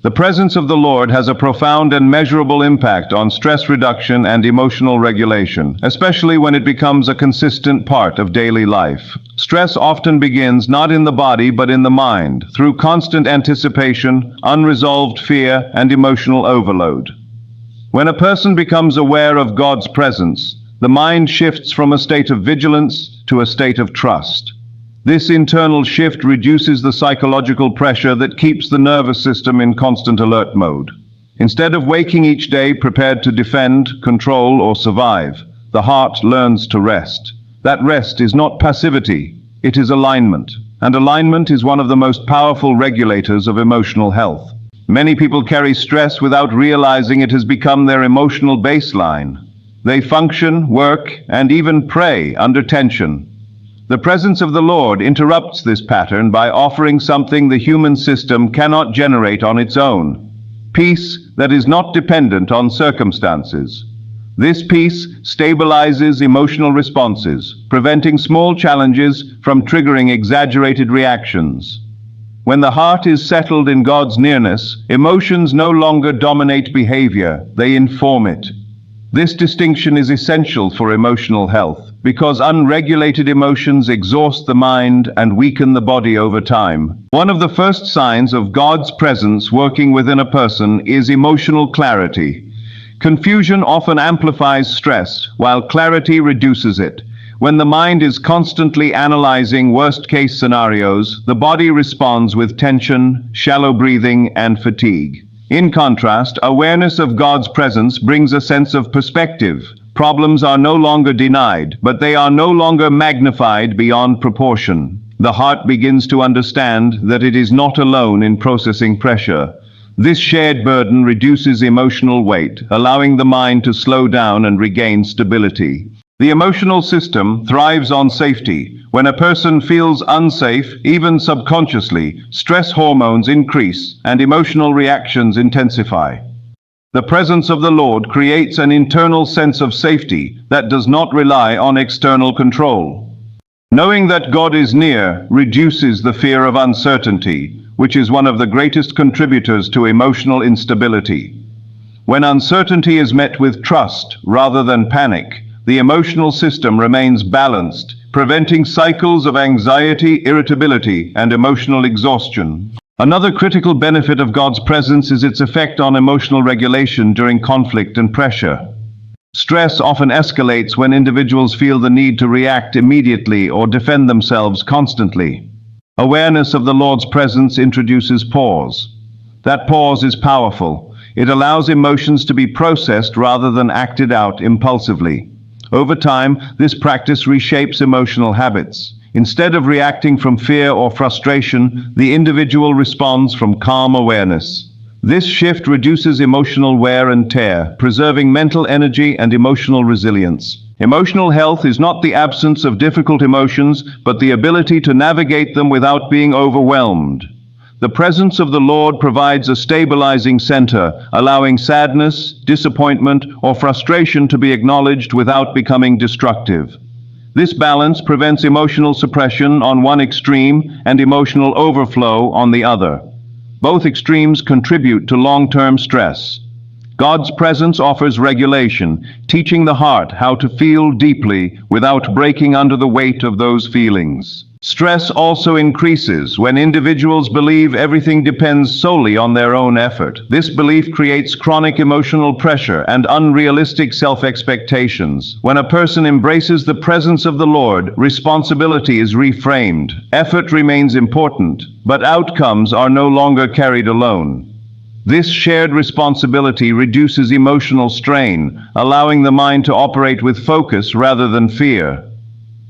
The presence of the Lord has a profound and measurable impact on stress reduction and emotional regulation, especially when it becomes a consistent part of daily life. Stress often begins not in the body but in the mind, through constant anticipation, unresolved fear, and emotional overload. When a person becomes aware of God's presence, the mind shifts from a state of vigilance to a state of trust. This internal shift reduces the psychological pressure that keeps the nervous system in constant alert mode. Instead of waking each day prepared to defend, control, or survive, the heart learns to rest. That rest is not passivity, it is alignment. And alignment is one of the most powerful regulators of emotional health. Many people carry stress without realizing it has become their emotional baseline. They function, work, and even pray under tension. The presence of the Lord interrupts this pattern by offering something the human system cannot generate on its own: peace that is not dependent on circumstances. This peace stabilizes emotional responses, preventing small challenges from triggering exaggerated reactions. When the heart is settled in God's nearness, emotions no longer dominate behavior, they inform it. This distinction is essential for emotional health, because unregulated emotions exhaust the mind and weaken the body over time. One of the first signs of God's presence working within a person is emotional clarity. Confusion often amplifies stress, while clarity reduces it. When the mind is constantly analyzing worst-case scenarios, the body responds with tension, shallow breathing, and fatigue. In contrast, awareness of God's presence brings a sense of perspective. Problems are no longer denied, but they are no longer magnified beyond proportion. The heart begins to understand that it is not alone in processing pressure. This shared burden reduces emotional weight, allowing the mind to slow down and regain stability. The emotional system thrives on safety. When a person feels unsafe, even subconsciously, stress hormones increase and emotional reactions intensify. The presence of the Lord creates an internal sense of safety that does not rely on external control. Knowing that God is near reduces the fear of uncertainty, which is one of the greatest contributors to emotional instability. When uncertainty is met with trust rather than panic, the emotional system remains balanced, preventing cycles of anxiety, irritability, and emotional exhaustion. Another critical benefit of God's presence is its effect on emotional regulation during conflict and pressure. Stress often escalates when individuals feel the need to react immediately or defend themselves constantly. Awareness of the Lord's presence introduces pause. That pause is powerful. It allows emotions to be processed rather than acted out impulsively. Over time, this practice reshapes emotional habits. Instead of reacting from fear or frustration, the individual responds from calm awareness. This shift reduces emotional wear and tear, preserving mental energy and emotional resilience. Emotional health is not the absence of difficult emotions, but the ability to navigate them without being overwhelmed. The presence of the Lord provides a stabilizing center, allowing sadness, disappointment, or frustration to be acknowledged without becoming destructive. This balance prevents emotional suppression on one extreme and emotional overflow on the other. Both extremes contribute to long-term stress. God's presence offers regulation, teaching the heart how to feel deeply without breaking under the weight of those feelings. Stress also increases when individuals believe everything depends solely on their own effort. This belief creates chronic emotional pressure and unrealistic self-expectations. When a person embraces the presence of the Lord, responsibility is reframed. Effort remains important, but outcomes are no longer carried alone. This shared responsibility reduces emotional strain, allowing the mind to operate with focus rather than fear.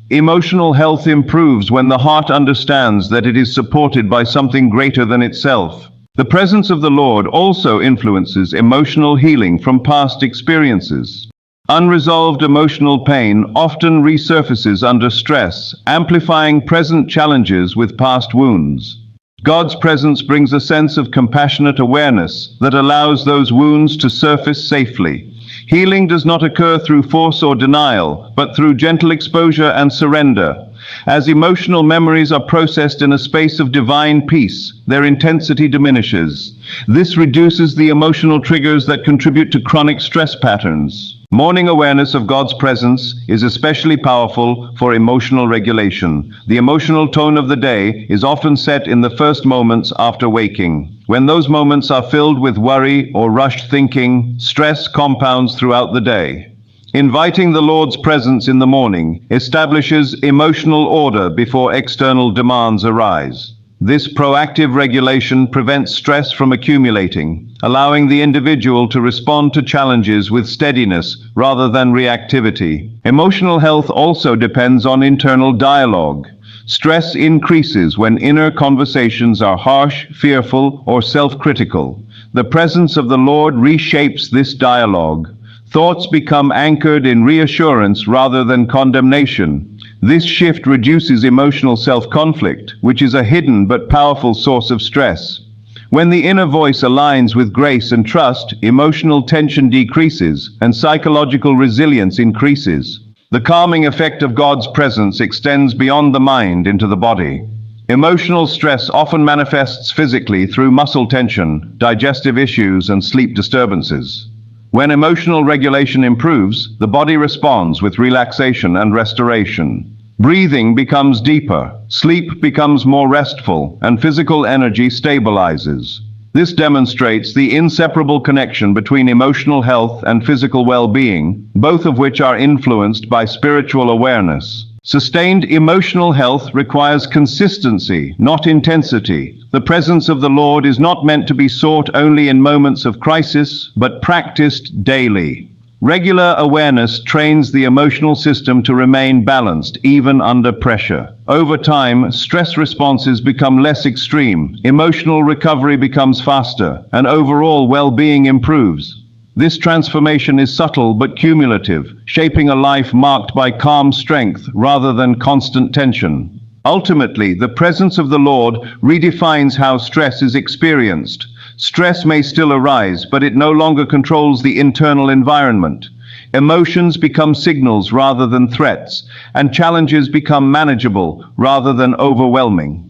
Emotional health improves when the heart understands that it is supported by something greater than itself. The presence of the Lord also influences emotional healing from past experiences. Unresolved emotional pain often resurfaces under stress, amplifying present challenges with past wounds. God's presence brings a sense of compassionate awareness that allows those wounds to surface safely. Healing does not occur through force or denial, but through gentle exposure and surrender. As emotional memories are processed in a space of divine peace, their intensity diminishes. This reduces the emotional triggers that contribute to chronic stress patterns. Morning awareness of God's presence is especially powerful for emotional regulation. The emotional tone of the day is often set in the first moments after waking. When those moments are filled with worry or rushed thinking, stress compounds throughout the day. Inviting the Lord's presence in the morning establishes emotional order before external demands arise. This proactive regulation prevents stress from accumulating, allowing the individual to respond to challenges with steadiness rather than reactivity. Emotional health also depends on internal dialogue. Stress increases when inner conversations are harsh, fearful, or self-critical. The presence of the Lord reshapes this dialogue. Thoughts become anchored in reassurance rather than condemnation. This shift reduces emotional self-conflict, which is a hidden but powerful source of stress. When the inner voice aligns with grace and trust, emotional tension decreases and psychological resilience increases. The calming effect of God's presence extends beyond the mind into the body. Emotional stress often manifests physically through muscle tension, digestive issues, and sleep disturbances. When emotional regulation improves, the body responds with relaxation and restoration. Breathing becomes deeper, sleep becomes more restful, and physical energy stabilizes. This demonstrates the inseparable connection between emotional health and physical well-being, both of which are influenced by spiritual awareness. Sustained emotional health requires consistency, not intensity. The presence of the Lord is not meant to be sought only in moments of crisis, but practiced daily. Regular awareness trains the emotional system to remain balanced, even under pressure. Over time, stress responses become less extreme, emotional recovery becomes faster, and overall well-being improves. This transformation is subtle but cumulative, shaping a life marked by calm strength rather than constant tension. Ultimately, the presence of the Lord redefines how stress is experienced. Stress may still arise, but it no longer controls the internal environment. Emotions become signals rather than threats, and challenges become manageable rather than overwhelming.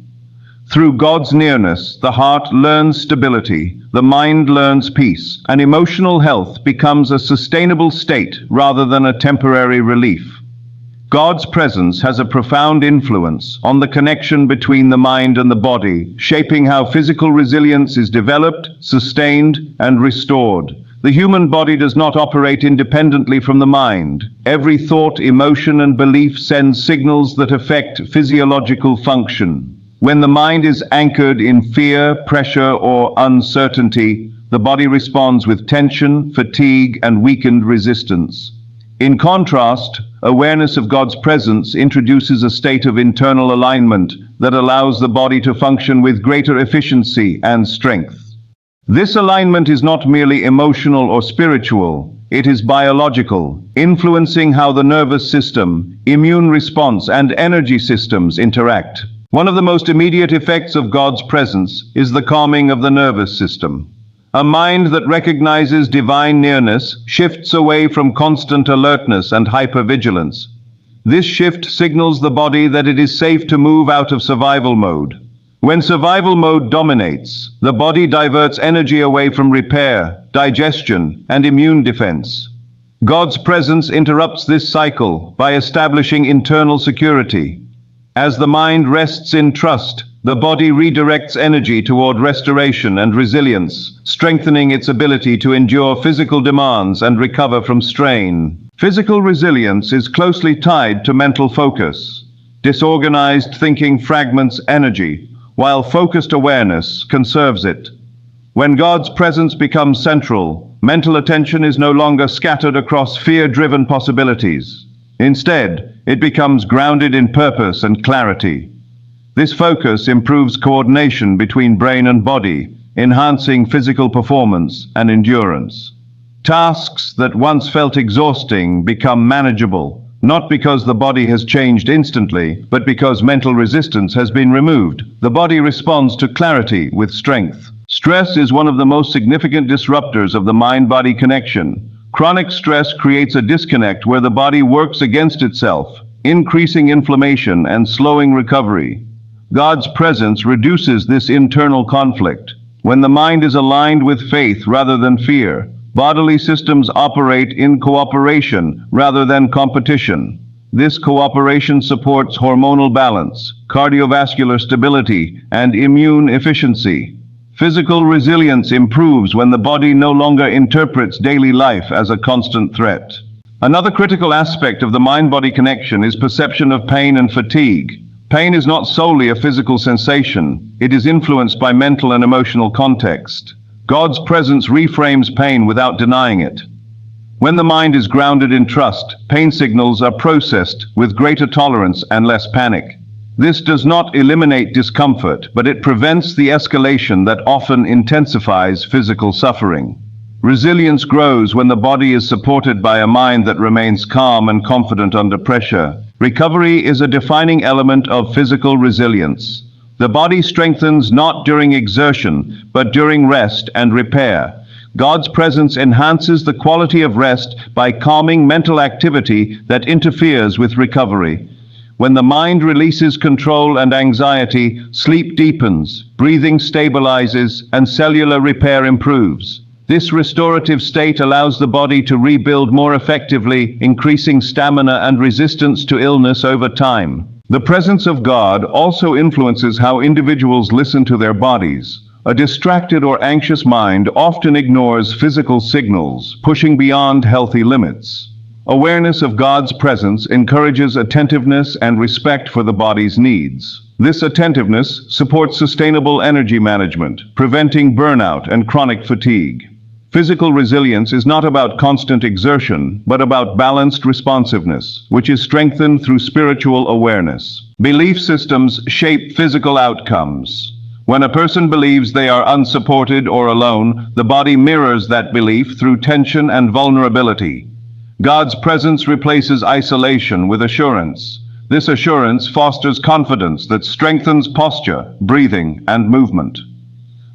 Through God's nearness, the heart learns stability, the mind learns peace, and emotional health becomes a sustainable state rather than a temporary relief. God's presence has a profound influence on the connection between the mind and the body, shaping how physical resilience is developed, sustained, and restored. The human body does not operate independently from the mind. Every thought, emotion, and belief sends signals that affect physiological function. When the mind is anchored in fear, pressure, or uncertainty, the body responds with tension, fatigue, and weakened resistance. In contrast, awareness of God's presence introduces a state of internal alignment that allows the body to function with greater efficiency and strength. This alignment is not merely emotional or spiritual, it is biological, influencing how the nervous system, immune response, and energy systems interact. One of the most immediate effects of God's presence is the calming of the nervous system. A mind that recognizes divine nearness shifts away from constant alertness and hypervigilance. This shift signals the body that it is safe to move out of survival mode. When survival mode dominates, the body diverts energy away from repair, digestion, and immune defense. God's presence interrupts this cycle by establishing internal security. As the mind rests in trust, the body redirects energy toward restoration and resilience, strengthening its ability to endure physical demands and recover from strain. Physical resilience is closely tied to mental focus. Disorganized thinking fragments energy, while focused awareness conserves it. When God's presence becomes central, mental attention is no longer scattered across fear-driven possibilities. Instead, it becomes grounded in purpose and clarity. This focus improves coordination between brain and body, enhancing physical performance and endurance. Tasks that once felt exhausting become manageable, not because the body has changed instantly, but because mental resistance has been removed. The body responds to clarity with strength. Stress is one of the most significant disruptors of the mind-body connection. Chronic stress creates a disconnect where the body works against itself, increasing inflammation and slowing recovery. God's presence reduces this internal conflict. When the mind is aligned with faith rather than fear, bodily systems operate in cooperation rather than competition. This cooperation supports hormonal balance, cardiovascular stability, and immune efficiency. Physical resilience improves when the body no longer interprets daily life as a constant threat. Another critical aspect of the mind-body connection is perception of pain and fatigue. Pain is not solely a physical sensation, it is influenced by mental and emotional context. God's presence reframes pain without denying it. When the mind is grounded in trust, pain signals are processed with greater tolerance and less panic. This does not eliminate discomfort, but it prevents the escalation that often intensifies physical suffering. Resilience grows when the body is supported by a mind that remains calm and confident under pressure. Recovery is a defining element of physical resilience. The body strengthens not during exertion, but during rest and repair. God's presence enhances the quality of rest by calming mental activity that interferes with recovery. When the mind releases control and anxiety, sleep deepens, breathing stabilizes, and cellular repair improves. This restorative state allows the body to rebuild more effectively, increasing stamina and resistance to illness over time. The presence of God also influences how individuals listen to their bodies. A distracted or anxious mind often ignores physical signals, pushing beyond healthy limits. Awareness of God's presence encourages attentiveness and respect for the body's needs. This attentiveness supports sustainable energy management, preventing burnout and chronic fatigue. Physical resilience is not about constant exertion, but about balanced responsiveness, which is strengthened through spiritual awareness. Belief systems shape physical outcomes. When a person believes they are unsupported or alone, the body mirrors that belief through tension and vulnerability. God's presence replaces isolation with assurance. This assurance fosters confidence that strengthens posture, breathing, and movement.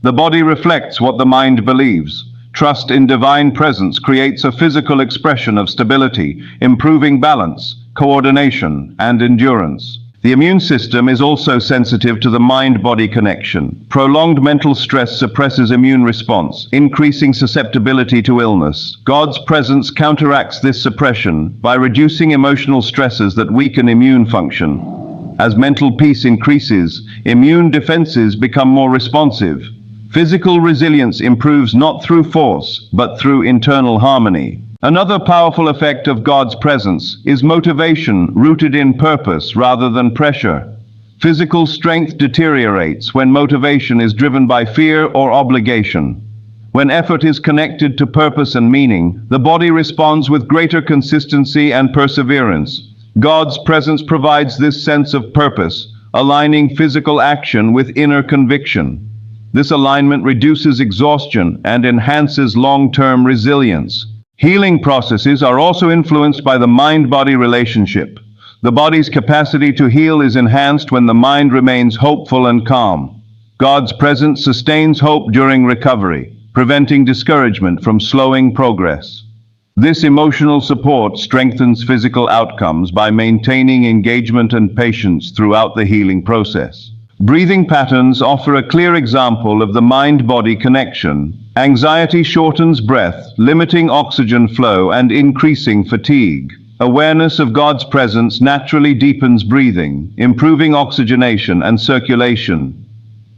The body reflects what the mind believes. Trust in divine presence creates a physical expression of stability, improving balance, coordination, and endurance. The immune system is also sensitive to the mind-body connection. Prolonged mental stress suppresses immune response, increasing susceptibility to illness. God's presence counteracts this suppression by reducing emotional stresses that weaken immune function. As mental peace increases, immune defenses become more responsive. Physical resilience improves not through force, but through internal harmony. Another powerful effect of God's presence is motivation rooted in purpose rather than pressure. Physical strength deteriorates when motivation is driven by fear or obligation. When effort is connected to purpose and meaning, the body responds with greater consistency and perseverance. God's presence provides this sense of purpose, aligning physical action with inner conviction. This alignment reduces exhaustion and enhances long-term resilience. Healing processes are also influenced by the mind-body relationship. The body's capacity to heal is enhanced when the mind remains hopeful and calm. God's presence sustains hope during recovery, preventing discouragement from slowing progress. This emotional support strengthens physical outcomes by maintaining engagement and patience throughout the healing process. Breathing patterns offer a clear example of the mind-body connection. Anxiety shortens breath, limiting oxygen flow and increasing fatigue. Awareness of God's presence naturally deepens breathing, improving oxygenation and circulation.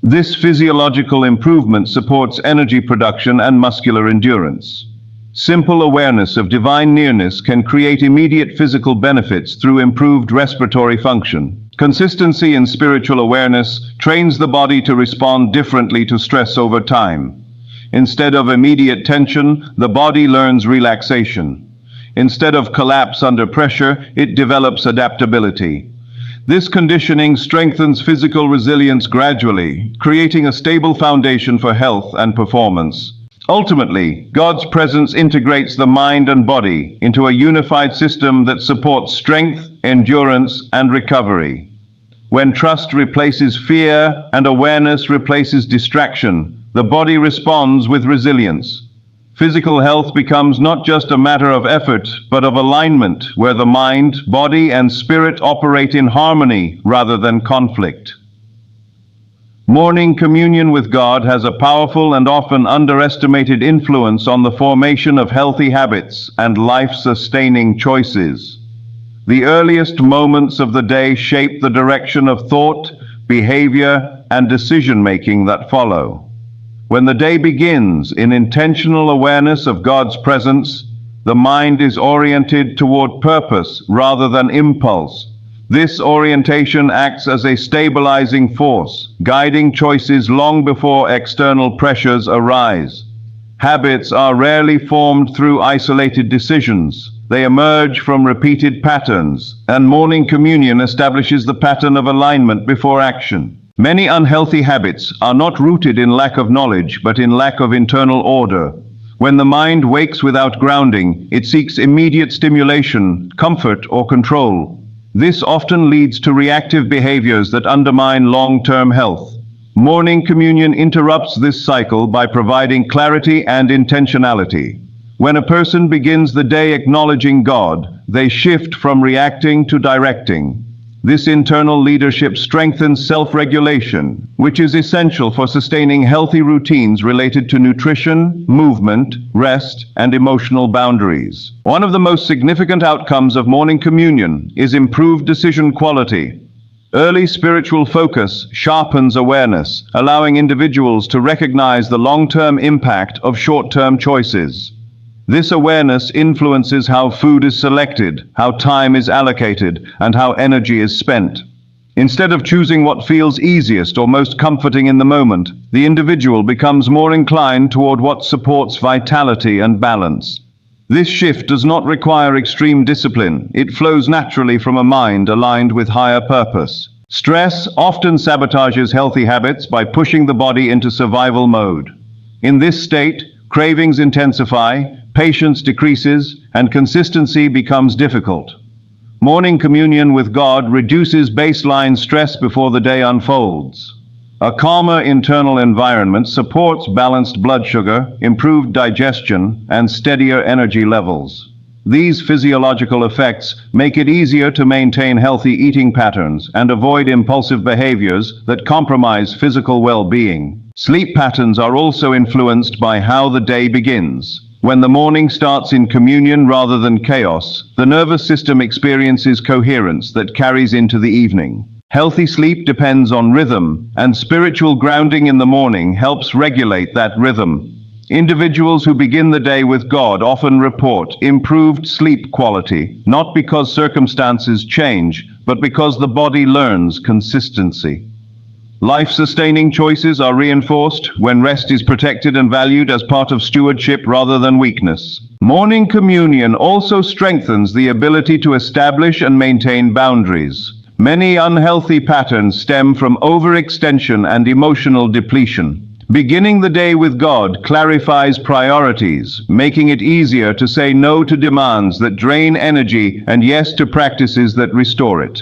This physiological improvement supports energy production and muscular endurance. Simple awareness of divine nearness can create immediate physical benefits through improved respiratory function. Consistency in spiritual awareness trains the body to respond differently to stress over time. Instead of immediate tension, the body learns relaxation. Instead of collapse under pressure, it develops adaptability. This conditioning strengthens physical resilience gradually, creating a stable foundation for health and performance. Ultimately, God's presence integrates the mind and body into a unified system that supports strength, endurance, and recovery. When trust replaces fear and awareness replaces distraction, the body responds with resilience. Physical health becomes not just a matter of effort, but of alignment, where the mind, body, and spirit operate in harmony rather than conflict. Morning communion with God has a powerful and often underestimated influence on the formation of healthy habits and life-sustaining choices. The earliest moments of the day shape the direction of thought, behavior, and decision-making that follow. When the day begins in intentional awareness of God's presence, the mind is oriented toward purpose rather than impulse. This orientation acts as a stabilizing force, guiding choices long before external pressures arise. Habits are rarely formed through isolated decisions. They emerge from repeated patterns, and morning communion establishes the pattern of alignment before action. Many unhealthy habits are not rooted in lack of knowledge, but in lack of internal order. When the mind wakes without grounding, it seeks immediate stimulation, comfort, or control. This often leads to reactive behaviors that undermine long-term health. Morning communion interrupts this cycle by providing clarity and intentionality. When a person begins the day acknowledging God, they shift from reacting to directing. This internal leadership strengthens self-regulation, which is essential for sustaining healthy routines related to nutrition, movement, rest, and emotional boundaries. One of the most significant outcomes of morning communion is improved decision quality. Early spiritual focus sharpens awareness, allowing individuals to recognize the long-term impact of short-term choices. This awareness influences how food is selected, how time is allocated, and how energy is spent. Instead of choosing what feels easiest or most comforting in the moment, the individual becomes more inclined toward what supports vitality and balance. This shift does not require extreme discipline. It flows naturally from a mind aligned with higher purpose. Stress often sabotages healthy habits by pushing the body into survival mode. In this state, cravings intensify, patience decreases, and consistency becomes difficult. Morning communion with God reduces baseline stress before the day unfolds. A calmer internal environment supports balanced blood sugar, improved digestion, and steadier energy levels. These physiological effects make it easier to maintain healthy eating patterns and avoid impulsive behaviors that compromise physical well-being. Sleep patterns are also influenced by how the day begins. When the morning starts in communion rather than chaos, the nervous system experiences coherence that carries into the evening. Healthy sleep depends on rhythm, and spiritual grounding in the morning helps regulate that rhythm. Individuals who begin the day with God often report improved sleep quality, not because circumstances change, but because the body learns consistency. Life-sustaining choices are reinforced when rest is protected and valued as part of stewardship rather than weakness. Morning communion also strengthens the ability to establish and maintain boundaries. Many unhealthy patterns stem from overextension and emotional depletion. Beginning the day with God clarifies priorities, making it easier to say no to demands that drain energy and yes to practices that restore it.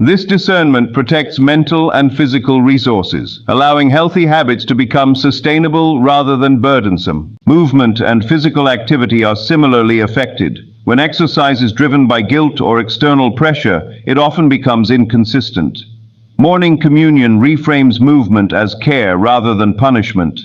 This discernment protects mental and physical resources, allowing healthy habits to become sustainable rather than burdensome. Movement and physical activity are similarly affected. When exercise is driven by guilt or external pressure, it often becomes inconsistent. Morning communion reframes movement as care rather than punishment.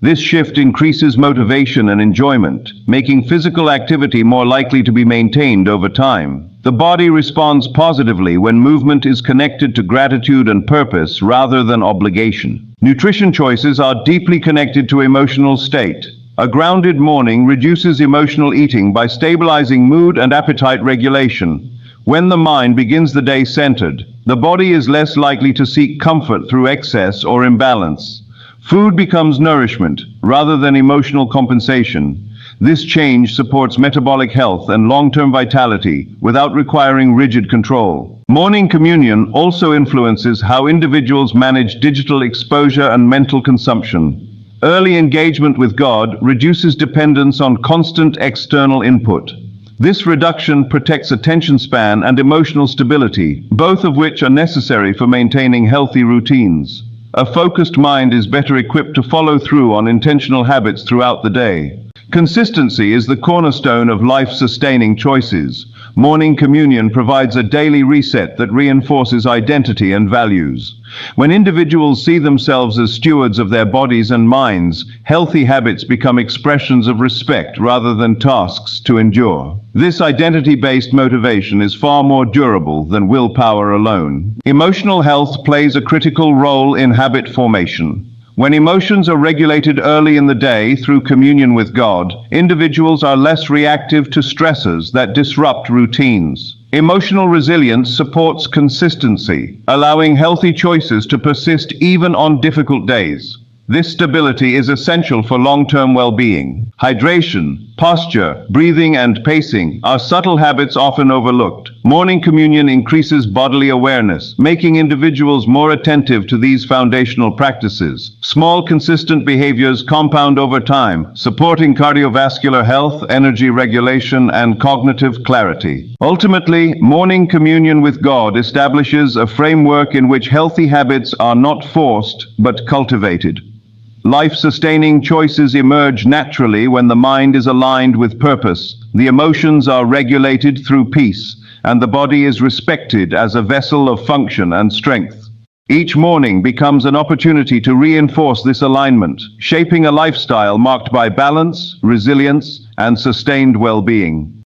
This shift increases motivation and enjoyment, making physical activity more likely to be maintained over time. The body responds positively when movement is connected to gratitude and purpose rather than obligation. Nutrition choices are deeply connected to emotional state. A grounded morning reduces emotional eating by stabilizing mood and appetite regulation. When the mind begins the day centered, the body is less likely to seek comfort through excess or imbalance. Food becomes nourishment rather than emotional compensation. This change supports metabolic health and long-term vitality without requiring rigid control. Morning communion also influences how individuals manage digital exposure and mental consumption. Early engagement with God reduces dependence on constant external input. This reduction protects attention span and emotional stability, both of which are necessary for maintaining healthy routines. A focused mind is better equipped to follow through on intentional habits throughout the day. Consistency is the cornerstone of life-sustaining choices. Morning communion provides a daily reset that reinforces identity and values. When individuals see themselves as stewards of their bodies and minds, healthy habits become expressions of respect rather than tasks to endure. This identity-based motivation is far more durable than willpower alone. Emotional health plays a critical role in habit formation. When emotions are regulated early in the day through communion with God, individuals are less reactive to stressors that disrupt routines. Emotional resilience supports consistency, allowing healthy choices to persist even on difficult days. This stability is essential for long-term well-being. Hydration, posture, breathing, and pacing are subtle habits often overlooked. Morning communion increases bodily awareness, making individuals more attentive to these foundational practices. Small, consistent behaviors compound over time, supporting cardiovascular health, energy regulation, and cognitive clarity. Ultimately, morning communion with God establishes a framework in which healthy habits are not forced, but cultivated. Life-sustaining choices emerge naturally when the mind is aligned with purpose, the emotions are regulated through peace, and the body is respected as a vessel of function and strength. Each morning becomes an opportunity to reinforce this alignment, shaping a lifestyle marked by balance, resilience, and sustained well-being.